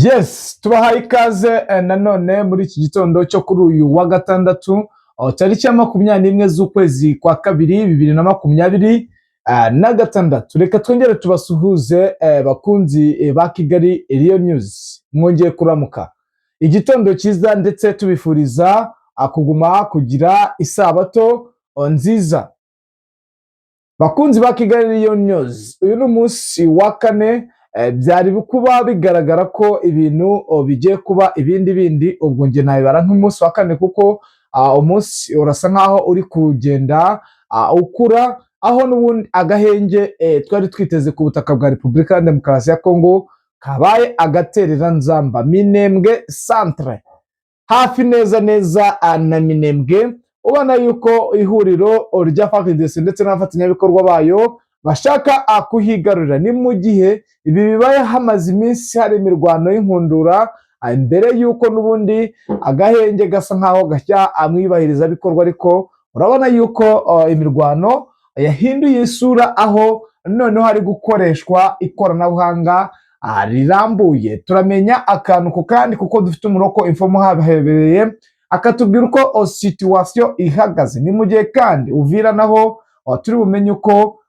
Yes, tubahaye ikaze nanone muri iki gitondo cyo kuri uyu wa gatandatu tariki ya 21 z'ukwezi kwa kabiri 2026 na gatandatu. Reka twongere tubasuhuze bakunzi ba Kigali Real News, mwongeye kuramuka igitondo cyiza ndetse tubifuriza kuguma kugira isabato nziza. Bakunzi ba Kigali Real News, uyu ni umunsi wa kane, byari kuba bigaragara ko ibintu bigiye kuba ibindi ubwo nge nabibara nk'umunsi wa kane kuko umunsi urasa nkaho uri kugenda ukura, aho n'ubundi agahenge twari twiteze ku butaka bwa Repubulika ya Demokarasi ya Kongo kabaye agaterera nzamba. Minembwe centre hafi neza na Minembwe, ubona yuko ihuriro rya FARDC ndetse n'abafatanyabikorwa bayo bashaka kuhigarurira. Ni mu gihe ibi bibaye hamaze iminsi hari imirwano y'inkundura mbere yuko n'ubundi agahenge gasa nkaho gashya amwibahiriza bikorwa, ariko urabona yuko imirwano yahinduye isura, aho noneho hari gukoreshwa ikoranabuhanga rirambuye. Turamenya akantu ku kandi kuko dufite umuroko informo habereye akatubwira uko situation ihagaze. Ni mu gihe kandi Uvira naho turi bumenye uko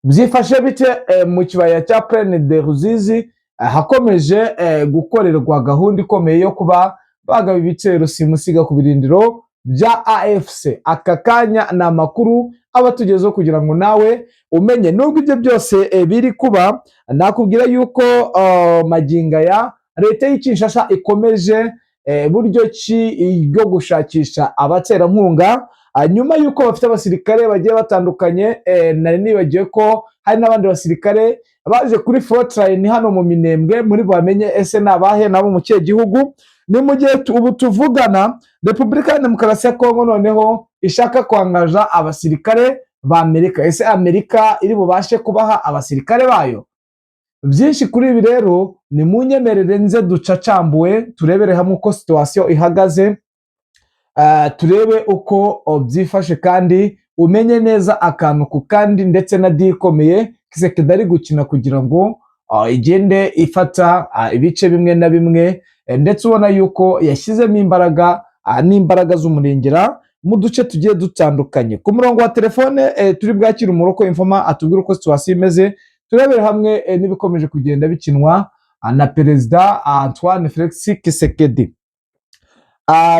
byifashe bite mu kibaya cya Plaine de Ruzizi, hakomeje gukorerwa gahunda ikomeye yo kuba bagaba ibitero simusiga ku birindiro bya AFC. Aka kanya ni amakuru aba tugezeho kugira ngo nawe umenye. Nubwo ibyo byose biri kuba, nakubwira yuko maginga ya leta y'Kinshasa ikomeje buryo ki bwo gushakisha abaterankunga, nyuma yuko bafite abasirikare bagiye batandukanye. Nari nibagiwe ko hari n'abandi basirikare baje kuri frontline hano mu Minembwe, muri bamenye ese nabahe nabo mu kihe gihugu. Ni mu gihe ubu tuvugana Repubulika ya Demokarasi ya Kongo noneho ishaka kwangaja abasirikare ba Amerika. Ese Amerika iri bubashe kubaha abasirikare bayo? Byinshi kuri ibi rero ni munyemerere nze ducacambuwe, turebere hamwe uko situation ihagaze, turebe uko byifashe kandi umenye neza akantu ku kandi, ndetse na dikomeye Kisekedi ari gukina kugira ngo igende ifata ibice bimwe na bimwe, ndetse ubona yuko yashyizemo n'imbaraga z'umurengera mu duce tugiye dutandukanye. Ku murongo wa telefone turi bwakira umuroko informa atubwira uko situation imeze, turebere hamwe n'ibikomeje kugenda bikinwa na Perezida Antoine Felix Kisekedi.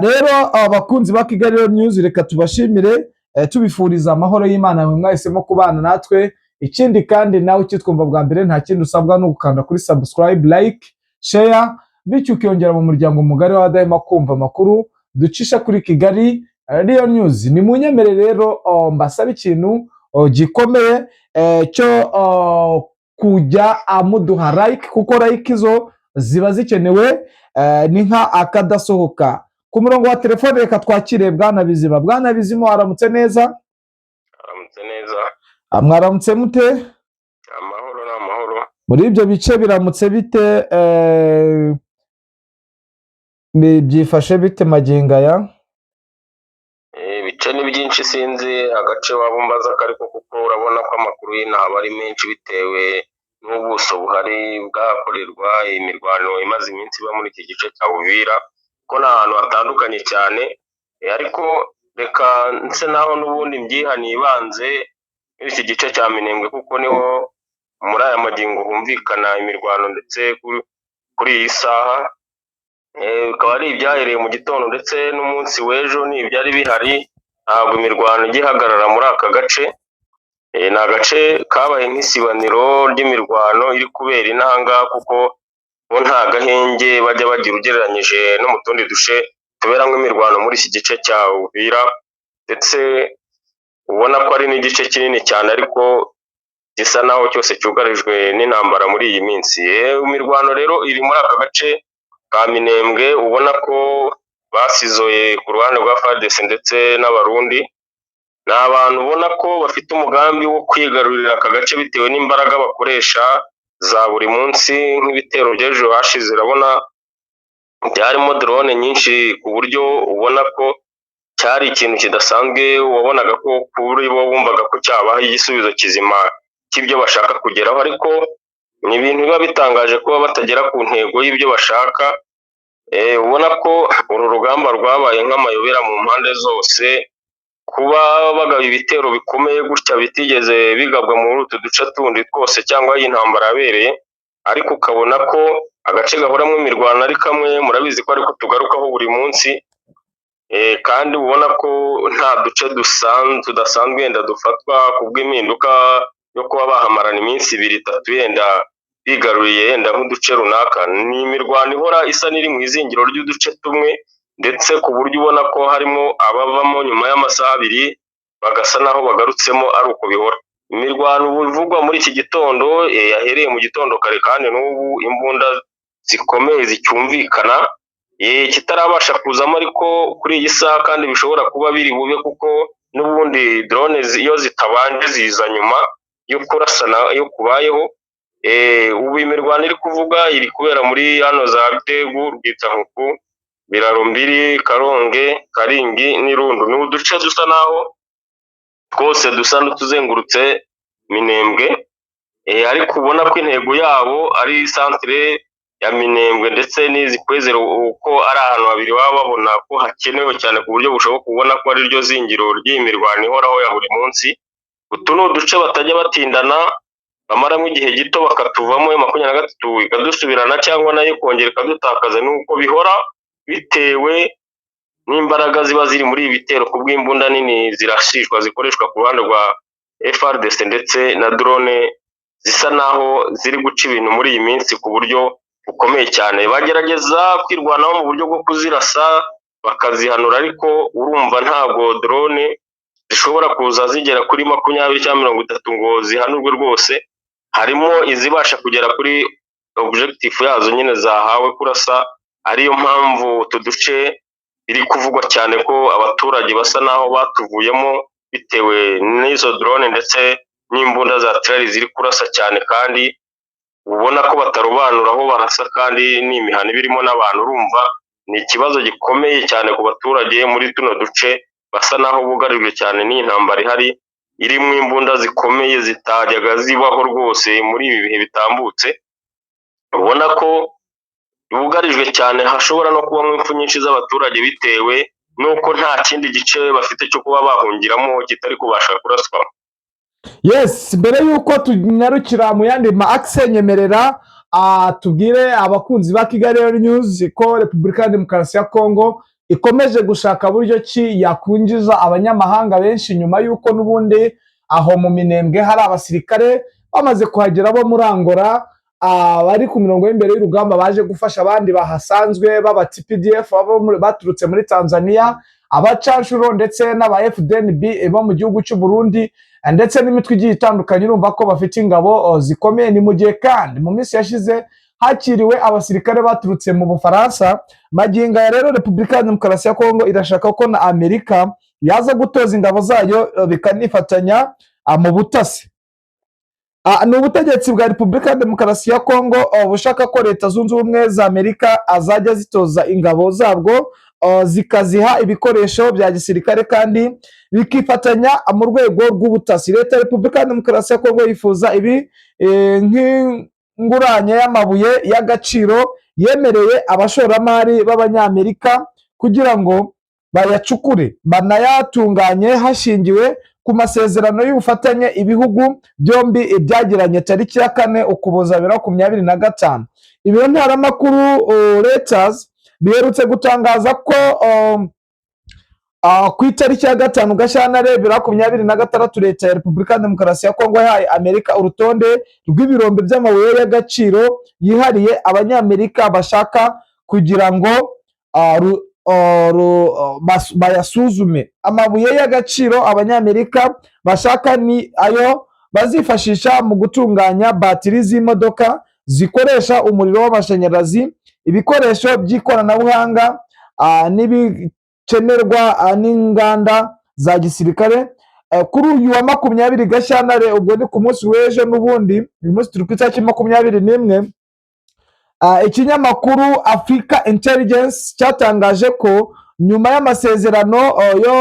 Rero abakunzi ba Kigali Real News, reka tubashimire tubifuriza amahoro y'Imana mwe mwahisemo kubana natwe. Ikindi kandi nawe ukitwumva bwa mbere, nta kindi usabwa no gukanda kuri subscribe, like, share, bityo ukiyongera mu muryango mugari w'abadahema kumva amakuru ducisha kuri Kigali Real News. Ni munyemere rero mbasaba ikintu gikomeye cyo kujya amuduha like, kuko like izo ziba zikenewe ni nka akadasohoka. Ku murongo wa telefone reka twakire Bwana Bizima. Bwana Bizima, waramutse neza? Aramutse neza. Mwaramutse mute? Amahoro n'amahoro. Muri ibyo bice biramutse bite? Byifashe bite maginga ya? Bice ni byinshi, sinzi agace wabumbaza kariko, kuko urabona ko amakuru y'inaha ari menshi bitewe n'ubuso buhari bwakorerwa imirwano imaze iminsi iba muri iki gice cya Uvira, ko ni ahantu hatandukanye cyane. Ariko reka nse naho n'ubundi mbyihaniye ibanze muri iki gice cya Minembwe, kuko niho muri aya magingo humvikana imirwano, ndetse kuri iyi saha bikaba ari ibyahereye mu gitondo ndetse n'umunsi w'ejo ni ibyari bihari. Ntabwo imirwano igihagarara muri aka gace. Ni agace kabaye nk'isibaniro ry'imirwano iri kubera inanga, kuko bo nta gahenge bajya bagira ugereranyije no mu tundi duce tuberamo imirwano muri iki gice cya Uvira, ndetse ubona ko ari n'igice kinini cyane ariko gisa naho cyose cyugarijwe n'intambara muri iyi minsi. Imirwano rero iri muri aka gace ka Minembwe, ubona ko basizoye ku ruhande rwa FARDC ndetse n'abarundi. Ni abantu ubona ko bafite umugambi wo kwigarurira aka gace bitewe n'imbaraga bakoresha za buri munsi, nk'ibitero by'ejo hashize urabona byarimo drone nyinshi, ku buryo ubona ko cyari ikintu kidasanzwe. wabonaga ko kuri bo bumvaga ko cyabaho igisubizo kizima cy'ibyo bashaka kugeraho, ariko ni ibintu biba bitangaje kuba batagera ku ntego y'ibyo bashaka. Ubona ko uru rugamba rwabaye nk'amayobera mu mpande zose, kuba bagaba ibitero bikomeye gutya bitigeze bigabwa muri utu duce tundi twose cyangwa iyi ntambara yabereye, ariko ukabona ko agace gahoramo imirwano ari kamwe, murabizi ko ariko tugarukaho buri munsi, kandi ubona ko nta duce tudasanzwe yenda dufatwa kubw'impinduka yo kuba bahamarana iminsi 2-3 yenda bigaruriye yenda nk'uduce runaka. Ni imirwano ihora isa n'iri mu izingiro ry'uduce tumwe, ndetse ku buryo ubona ko harimo abavamo nyuma y'amasaha 2 bagasa naho bagarutsemo ari uko bihora. Imirwano ivugwa muri iki gitondo yahereye mu gitondo kare, kandi n'ubu imbunda zikomeye zicyumvikana, kitarabasha kuzamo ariko kuri iyi saha, kandi bishobora kuba biri bube kuko n'ubundi drone iyo zitabanje ziza nyuma yo kurasana yo kubayeho. Ubu imirwano iri kuvuga iri kubera muri hano za Bitegu, Rwitankuku, Biraro Mbiri, Karonge, Karingi n'Irundu. Ni uduce dusa naho twose dusa n'utuzengurutse Minembwe, ariko ubona ko intego yabo ari centre ya Minembwe ndetse n'izi Kwezero, uko ari ahantu habiri baba babona ko hakenewe cyane ku buryo bushoboka, ubona ko ari ryo zingiro ry'imirwano ihoraho ya buri munsi. Utu ni uduce batajya batindana, bamaramo igihe gito bakatuvamo, 23 ikadusubirana cyangwa nayo kongera ikadutakaza, nuko bihora bitewe n'imbaraga ziba ziri muri ibi bitero ku bw'imbunda nini zirashishwa zikoreshwa ku ruhande rwa FRDC ndetse na drone zisa naho ziri guca ibintu muri iyi minsi ku buryo bukomeye cyane. Bagerageza kwirwanaho mu buryo bwo kuzirasa bakazihanura, ariko urumva ntabwo drone zishobora kuza zigera kuri 20 cyangwa 30 ngo zihanurwe rwose. Harimo izibasha kugera kuri objectif yazo nyine zahawe kurasa, ariyo mpamvu utu duce biri kuvugwa cyane ko abaturage basa naho batuvuyemo bitewe n'izo drone ndetse n'imbunda za artillerie ziri kurasa cyane, kandi ubona ko batarobanura aho barasa, kandi n'imihana birimo n'abantu. Urumva ni ikibazo gikomeye cyane ku baturage muri tuno duce basa naho bugarijwe cyane n'intambara ihari, irimo imbunda zikomeye zitajyaga zibaho rwose muri ibi bihe bitambutse. Ubona ko bugarijwe cyane, hashobora no kubamo impfu nyinshi z'abaturage bitewe nuko nta kindi gice bafite cyo kuba bahungiramo kitari kubasha kuraswa. Yes, mbere yuko tunyarukira mu yandi ma axe, nyemerera tubwire abakunzi ba Kigali News ko Repubulika ya Demokarasi ya Kongo ikomeje gushaka buryo ki yakwinjiza abanyamahanga benshi, nyuma yuko n'ubundi aho mu Minembwe hari abasirikare bamaze kuhagera bo muri Angola, bari ku mirongo y'imbere y'urugamba baje gufasha abandi bahasanzwe baba TPDF baturutse muri Tanzania, abacanshuro ndetse n'aba FDNB bo mu gihugu cy'u Burundi, ndetse n'imitwe igiye itandukanye. Urumva ko bafite ingabo zikomeye. Ni mu gihe kandi mu minsi yashize hakiriwe abasirikare baturutse mu Bufaransa. Magingo ya rero Repubulika ya Demokarasi ya Kongo irashaka ko na Amerika yaza gutoza ingabo zayo bikanifatanya mu butasi. Ni ubutegetsi bwa Repubulika ya Demokarasi ya Kongo bushaka ko Leta Zunze Ubumwe za Amerika azajya zitoza ingabo zabwo, zikaziha ibikoresho bya gisirikare kandi bikifatanya mu rwego rw'ubutasi. Leta ya Repubulika ya Demokarasi ya Kongo yifuza ibi nk'ingurane y'amabuye y'agaciro yemereye abashoramari b'Abanyamerika kugira ngo bayacukure banayatunganye hashingiwe ku masezerano y'ubufatanye ibihugu byombi byagiranye tariki ya 4 Ukuboza 2025. Ibiro ntaramakuru Reuters biherutse gutangaza ko ku itariki ya 5 Gashyantare 2026 Leta ya Repubulika ya Demokarasi ya Kongo yahaye Amerika urutonde rw'ibirombe by'amabuye y'agaciro yihariye Abanyamerika bashaka kugira ngo bayasuzume. Amabuye y'agaciro Abanyamerika bashaka ni ayo bazifashisha mu gutunganya batiri z'imodoka zikoresha umuriro w'amashanyarazi, ibikoresho by'ikoranabuhanga n'ibikenerwa n'inganda za gisirikare. Kuri uyu wa 20 Gashyantare, ubwo ni ku munsi w'ejo, n'ubundi uyu munsi turi ku itariki 21, ikinyamakuru Africa Intelligence cyatangaje ko nyuma y'amasezerano yo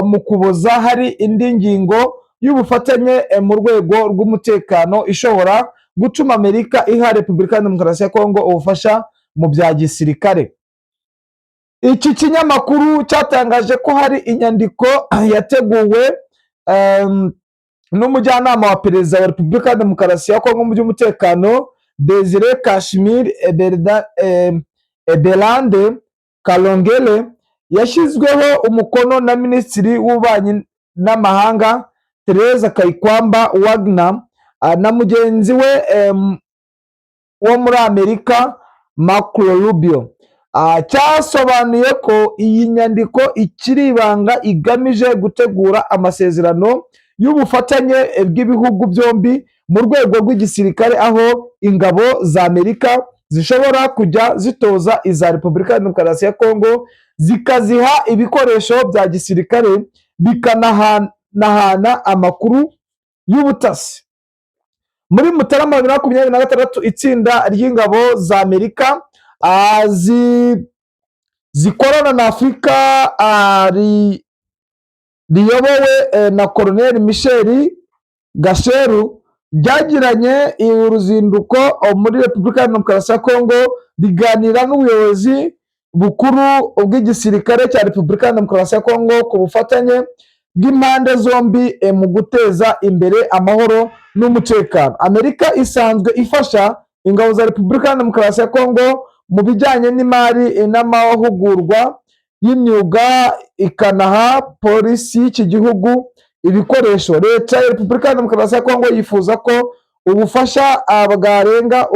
mu Kuboza hari indi ngingo y'ubufatanye mu rwego rw'umutekano ishobora gucuma Amerika iha Repubulika ya Demokarasi ya Kongo ubufasha mu bya gisirikare. Iki kinyamakuru cyatangaje ko hari inyandiko yateguwe n'umujyanama wa perezida wa Repubulika ya Demokarasi ya Kongo mu by'umutekano Desire Kashmir Eberande Kalongele, yashyizweho umukono na Minisitiri w'Ububanyi n'Amahanga Teresa Kayikwamba Wagner na mugenzi we wo muri Amerika Marco Rubio. Cyasobanuye ko iyi nyandiko ikiri ibanga igamije gutegura amasezerano y'ubufatanye bw'ibihugu byombi mu rwego rw'igisirikare, aho ingabo za Amerika zishobora kujya zitoza iza Repubulika ya Demokarasi ya Kongo, zikaziha ibikoresho bya gisirikare, bikanahana amakuru y'ubutasi. Muri Mutarama 2026 itsinda ry'ingabo za Amerika zikorana na Afurika riyobowe na Colonel Michel Gasheru ryagiranye uruzinduko muri Repubulika ya Demokarasi ya Kongo, riganira n'ubuyobozi bukuru bw'igisirikare cya Repubulika ya Demokarasi ya Kongo ku bufatanye bw'impande zombi mu guteza imbere amahoro n'umutekano. Amerika isanzwe ifasha ingabo za Repubulika ya Demokarasi ya Kongo mu bijyanye n'imari n'amahugurwa y'imyuga, ikanaha polisi y'iki gihugu ibikoresho. Leta ya Repubulika ya Demokarasi ya Kongo yifuza ko ubufasha bwarenga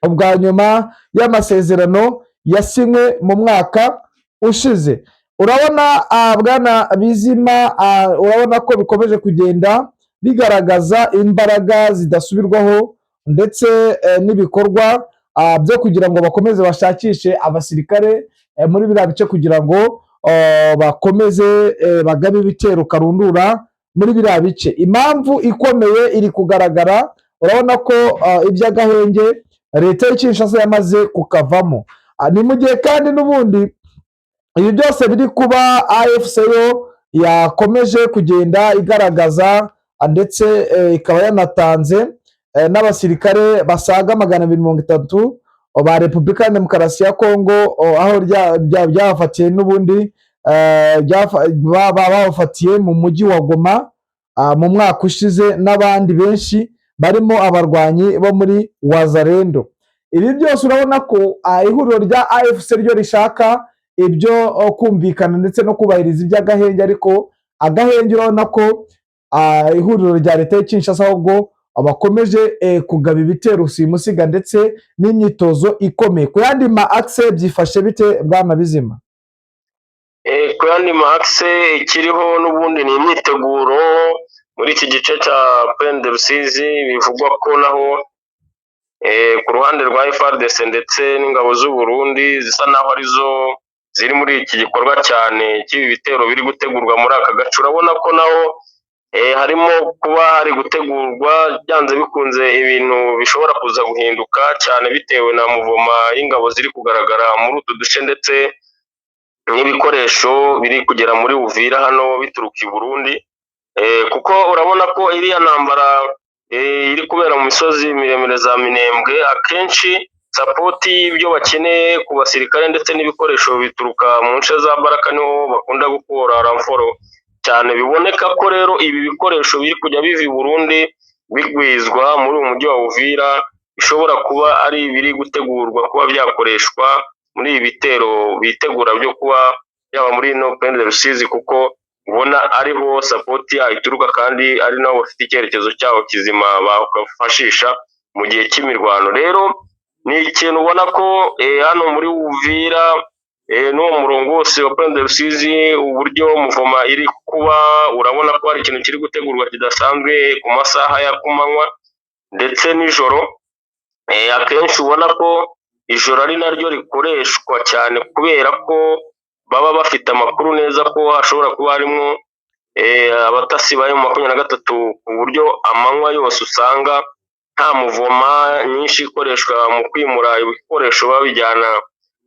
ubwa nyuma y'amasezerano yasinywe mu mwaka ushize. Urabona Bwana Bizima, urabona ko bikomeje kugenda bigaragaza imbaraga zidasubirwaho ndetse n'ibikorwa byo kugira ngo bakomeze bashakishe abasirikare muri biriya bice kugira ngo bakomeze bagabe ibitero karundura muri biriya bice. Impamvu ikomeye iri kugaragara, urabona ko iby'agahenge leta ya Kinshasa yamaze kukavamo. Ni mu gihe kandi n'ubundi ibi byose biri kuba, AFC yo yakomeje kugenda igaragaza ndetse ikaba yanatanze n'abasirikare basaga 230 ba Repubulika ya Demokarasi ya Kongo, aho byabafatiye n'ubundi babafatiye mu mujyi wa Goma mu mwaka ushize, n'abandi benshi barimo abarwanyi bo muri Wazalendo. Ibi byose urabona ko ihuriro rya AFC ryo rishaka ibyo kumvikana ndetse no kubahiriza iby'agahenge, ariko agahenge urabona ko ihuriro rya leta ya Kinshasa ahubwo bakomeje kugaba ibitero simusiga ndetse n'imyitozo ikomeye. Ku yandi ma axe byifashe bite Bwana Bizima? Ku yandi ma axe ikiriho n'ubundi ni imyiteguro muri iki gice cya Plaine de Rusizi, bivugwa ko naho ku ruhande rwa FARDC ndetse n'ingabo z'u Burundi zisa naho arizo ziri muri iki gikorwa cyane cy'ibi bitero biri gutegurwa muri aka gace. Urabona ko naho harimo kuba hari gutegurwa byanze bikunze ibintu bishobora kuza guhinduka cyane bitewe na muvoma y'ingabo ziri kugaragara muri utu duce, ndetse n'ibikoresho biri kugera muri Uvira hano bituruka i Burundi, kuko urabona ko iriya ntambara iri kubera mu misozi miremire za Minembwe, akenshi sapoti y'ibyo bakeneye ku basirikare ndetse n'ibikoresho bituruka mu nce za Baraka, niho bakunda gukura ramforo cyane. Biboneka ko rero ibi bikoresho biri kujya biva i Burundi bigwizwa muri uyu mujyi wa Uvira, bishobora kuba ari ibiri gutegurwa kuba byakoreshwa muri ibi bitero bitegura byo kuba yaba muri no Plaine de Rusizi, kuko ubona ariho sapoti yayo ituruka kandi ari nabo bafite icyerekezo cyaho kizima bakafashisha mu gihe cy'imirwano. Rero ni ikintu ubona ko hano muri Uvira n'uwo murongo wose wa Plaine de Rusizi, uburyo muvoma iri kuba, urabona ko hari ikintu kiri gutegurwa kidasanzwe ku masaha ya kumanywa ndetse nijoro. Akenshi ubona ko ijoro ari naryo rikoreshwa cyane kubera ko baba bafite amakuru neza ko hashobora kuba harimo abatasi ba M23, ku buryo amanywa yose usanga nta muvoma nyinshi ikoreshwa mu kwimura ibikoresho babijyana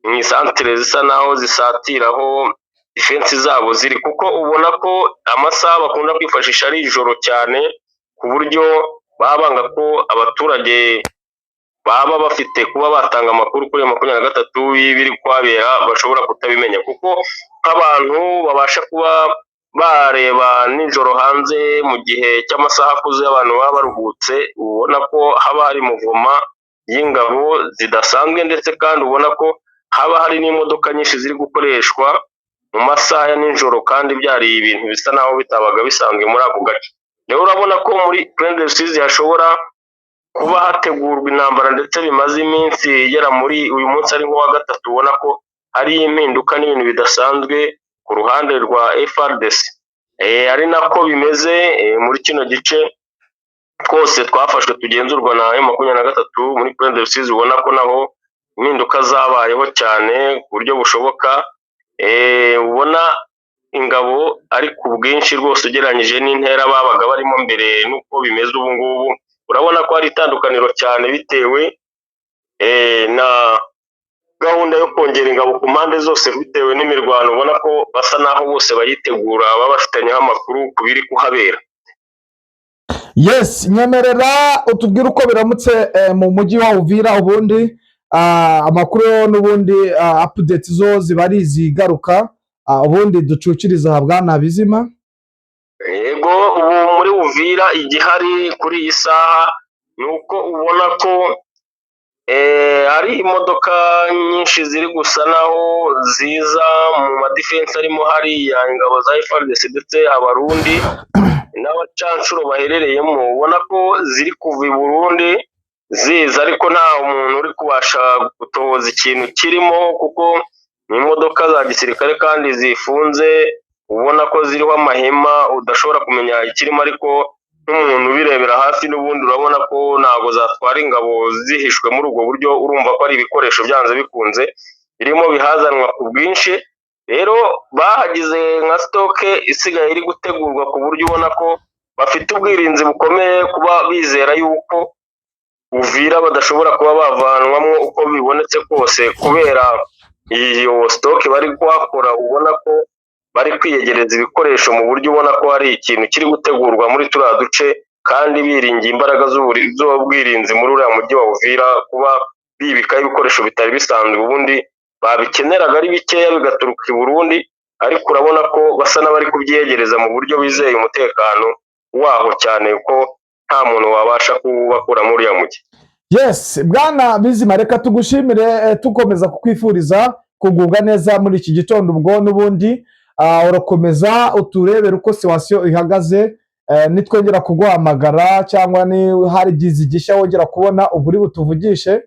mu isantere zisa naho zisatiraho defense zabo ziri, kuko ubona ko amasaha bakunda kwifashisha ari ijoro cyane, ku buryo banga ko abaturage baba bafite kuba batanga amakuru kuri 23 y'ibiri kwabera bashobora kutabimenya, kuko nk'abantu babasha kuba bareba nijoro hanze mu gihe cy'amasaha akuze abantu baba baruhutse, ubona ko haba hari muvoma y'ingabo zidasanzwe, ndetse kandi ubona ko haba hari n'imodoka nyinshi ziri gukoreshwa mu masaha ya nijoro, kandi byari ibintu bisa naho bitabaga bisanzwe muri ako gace. Rero urabona ko muri Plaine de Rusizi hashobora kuba hategurwa intambara, ndetse bimaze iminsi igera muri uyu munsi ari nk'uwa gatatu, ubona ko hari impinduka n'ibintu bidasanzwe ku ruhande rwa FARDC. Ari nako bimeze muri kino gice twose twafashwe tugenzurwa na M23 muri Plaine de Rusizi, ubona ko naho impinduka zabayeho cyane ku buryo bushoboka. Ubona ingabo ari ku bwinshi rwose ugereranyije n'intera babaga barimo mbere n'uko bimeze ubu ngubu. Urabona ko hari itandukaniro cyane bitewe na gahunda yo kongera ingabo ku mpande zose, bitewe n'imirwano. Ubona ko basa naho bose bayitegura, baba bafitanyeho amakuru ku biri kuhabera. Yes, nyemerera utubwire uko biramutse mu mujyi wa Uvira, ubundi amakuru n'ubundi update zo zibari zigaruka, ubundi ducuciriza ha Bwana Bizima. Yego, ubu muri Uvira igihari kuri iyi saha ni uko ubona ko hari imodoka nyinshi ziri gusa naho ziza mu madefense arimo hariya ingabo za FARDC ndetse abarundi n'abacanshuro baherereyemo, ubona ko ziri kuva i Burundi ziza, ariko nta umuntu uri kubasha gutoza ikintu kirimo, kuko ni imodoka za gisirikare kandi zifunze, ubona ko ziriho amahema udashobora kumenya ikirimo, ariko nk'umuntu ubirebera hafi n'ubundi urabona ko ntabwo zatwara ingabo zihishwe muri ubwo buryo. Urumva ko ari ibikoresho byanze bikunze birimo bihazanwa ku bwinshi. Rero bahagize nka stoke isigaye iri gutegurwa ku buryo ubona ko bafite ubwirinzi bukomeye, kuba bizera yuko Uvira badashobora kuba bavanwamo uko bibonetse kose, kubera iyo stoke bari kuhakora. Ubona ko bari kwiyegereza ibikoresho mu buryo ubona ko hari ikintu kiri gutegurwa muri turiya duce, kandi biringiye imbaraga z'ubwirinzi muri uriya mujyi wa Uvira, kuba bibikaho ibikoresho bitari bisanzwe. Ubundi babikeneraga ari bikeya bigaturuka i Burundi, ariko urabona ko basa n'abari kubyiyegereza mu buryo bizeye umutekano waho cyane, ko nta muntu wabasha kubakura muri uriya mujyi. Yes, Bwana Bizima, reka tugushimire tukomeza kukwifuriza kugubwa neza muri iki gitondo. Ubwo n'ubundi urakomeza uturebera uko situation ihagaze, nitwongera kuguhamagara cyangwa ni hari gishya wongera kubona uburi butuvugishe.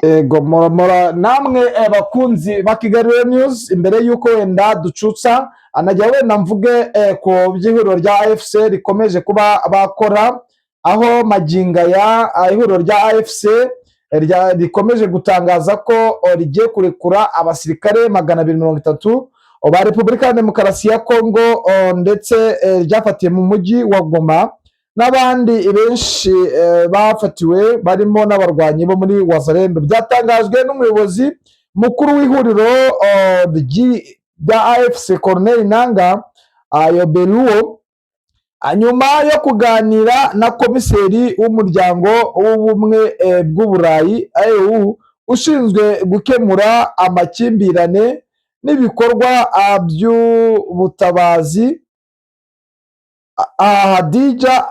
Yego, mora namwe bakunzi ba Kigali News, imbere yuko wenda ducutsa anajya wenda mvuge ku by'ihuriro rya AFC rikomeje kuba bakora, aho maginga ya ihuriro rya AFC rikomeje gutangaza ko rigiye kurekura abasirikare 230 ba Repubulika ya Demokarasi ya Kongo, ndetse ryafatiye mu mujyi wa Goma, n'abandi benshi bafatiwe barimo n'abarwanyi bo muri Wazalendo. Byatangajwe n'umuyobozi mukuru w'ihuriro rya AFC Corneille Nangaa Yobeluo, nyuma yo kuganira na komiseri w'umuryango w'ubumwe bw'Uburayi EU ushinzwe gukemura amakimbirane n'ibikorwa by'ubutabazi Hadija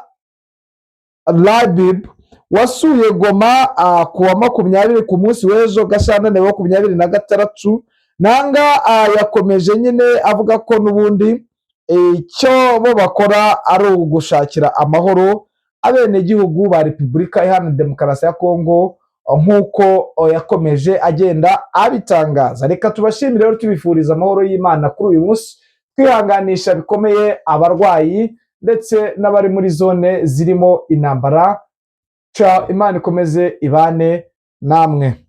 Labib, wasuye Goma kuwa 20 ku munsi w'ejo Gashyantare 26. Nangaa yakomeje nyine avuga ko n'ubundi icyo bo bakora ari ugushakira amahoro abenegihugu ba Repubulika Iharanira Demokarasi ya Kongo, nk'uko yakomeje agenda abitangaza. Reka tubashimire rero tubifuriza amahoro y'Imana kuri uyu munsi, twihanganisha bikomeye abarwayi ndetse n'abari muri zone zirimo intambara. Imana ikomeze ibane namwe.